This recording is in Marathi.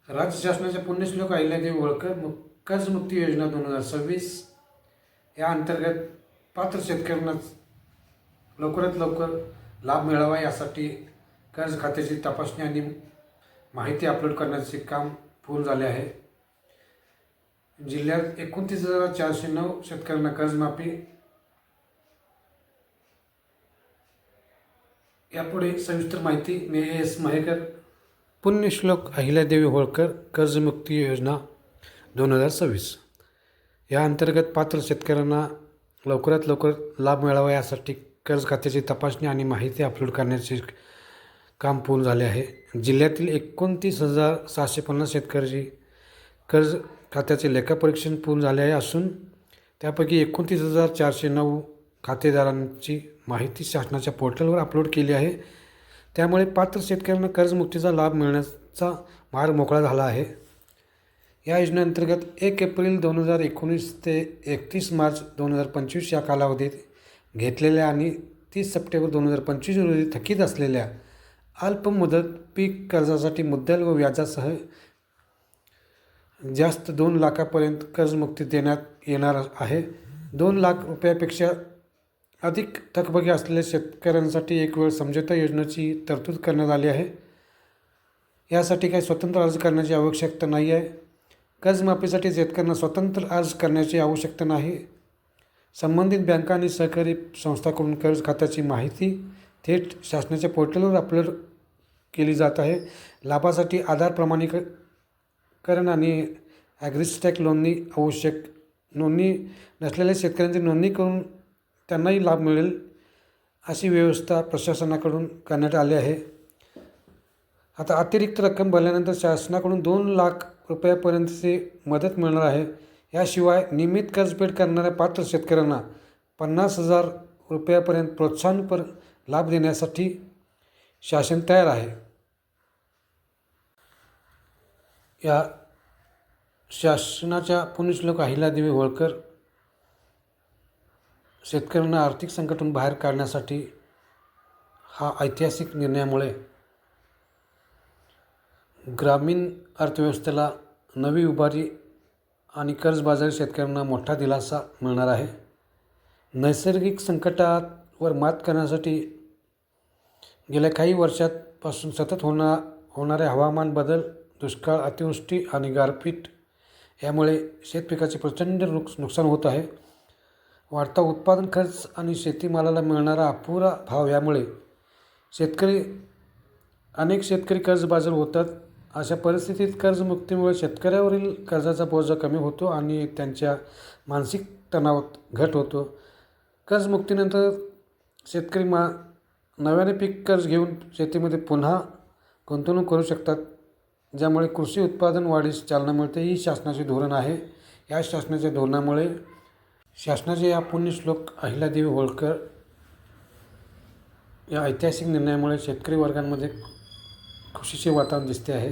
राज्य शासनाच्या पुण्यश्लोक अहिल्यादेवी होळकर कर्जमुक्ती योजना 2026 या अंतर्गत पात्र शेतकऱ्यांना लवकरात लवकर लाभ मिळावा यासाठी कर्ज खात्याची तपासणी आणि माहिती अपलोड करण्याचे काम पूर्ण झाले आहे. जिल्ह्यात 29,409 शेतकऱ्यांना कर्जमाफी. यापुढे सविस्तर माहिती एस महेकर. पुण्यश्लोक अहिल्यादेवी होळकर कर्जमुक्ती योजना 2026 या अंतर्गत पात्र शेतकऱ्यांना लवकरात लवकर लाभ मिळावा यासाठी कर्ज खात्याची तपासणी आणि माहिती अपलोड करण्याचे काम पूर्ण झाले आहे. जिल्ह्यातील 29,750 शेतकऱ्यांची कर्ज खात्याचे लेखापरीक्षण पूर्ण झाले आहे असून त्यापैकी 29,409 खातेदारांची माहिती शासनाच्या पोर्टलवर अपलोड केली आहे. त्यामुळे पात्र शेतकऱ्यांना कर्जमुक्तीचा लाभ मिळण्याचा मार्ग मोकळा झाला आहे. या योजनेअंतर्गत 1 एप्रिल 2019 ते 31 मार्च 2025 या कालावधीत घेतलेल्या आणि 30 सप्टेंबर 2025 रोजी थकीत असलेल्या अल्पमुदत पीक कर्जासाठी मुद्दल व व्याजासह जास्त 2 लाखापर्यंत कर्जमुक्ती देण्यात येणार आहे. 2 लाख रुपयापेक्षा अधिक थकबाकी असलेल्या शेतकऱ्यांसाठी एक वेळ समझोता योजनेची तरतूद करण्यात आली आहे. यासाठी काही स्वतंत्र अर्ज करण्याची आवश्यकता नाही आहे. कर्जमाफीसाठी शेतकऱ्यांना स्वतंत्र अर्ज करण्याची आवश्यकता नाही. संबंधित बँका आणि सहकारी संस्थांकडून कर्ज खात्याची माहिती थेट शासनाच्या पोर्टलवर अपलोड केली जात आहे. लाभासाठी आधार प्रमाणीकरण आणि ॲग्रिस्टॅक नोंदणी आवश्यक. नोंदणी नसलेल्या शेतकऱ्यांची नोंदणी करून त्यांनाही लाभ मिळेल अशी व्यवस्था प्रशासनाकडून करण्यात आली आहे. आता अतिरिक्त रक्कम भरल्यानंतर शासनाकडून 2 लाख रुपयापर्यंतची मदत मिळणार आहे. याशिवाय नियमित कर्जफेड करणाऱ्या पात्र शेतकऱ्यांना 50,000 रुपयापर्यंत प्रोत्साहनपर लाभ देण्यासाठी शासन तयार आहे. या शासनाच्या पुण्यश्लोक अहिल्यादेवी होळकर शेतकऱ्यांना आर्थिक संकटातून बाहेर काढण्यासाठी हा ऐतिहासिक निर्णयामुळे ग्रामीण अर्थव्यवस्थेला नवी उभारी आणि कर्जबाजारी शेतकऱ्यांना मोठा दिलासा मिळणार आहे. नैसर्गिक संकटावर मात करण्यासाठी गेल्या काही वर्षांपासून सतत होणारे हवामान बदल, दुष्काळ, अतिवृष्टी आणि गारपीट यामुळे शेतपिकाचे प्रचंड नुकसान होत आहे. वाढता उत्पादन खर्च आणि शेतीमालाला मिळणारा अपुरा भाव यामुळे अनेक शेतकरी कर्जबाजारी होतात. अशा परिस्थितीत कर्जमुक्तीमुळे शेतकऱ्यावरील कर्जाचा बोजा कमी होतो आणि त्यांच्या मानसिक तणावात घट होतो. कर्जमुक्तीनंतर शेतकरी नव्याने पीक कर्ज घेऊन शेतीमध्ये पुन्हा गुंतवणूक करू शकतात, ज्यामुळे कृषी उत्पादन वाढीस चालना मिळते. ही शासनाचे धोरण आहे. या शासनाच्या धोरणामुळे शासनाच्या या पुण्यश्लोक अहिल्यादेवी होळकर या ऐतिहासिक निर्णयामुळे शेतकरी वर्गांमध्ये खुशीचे वातावरण दिसते आहे.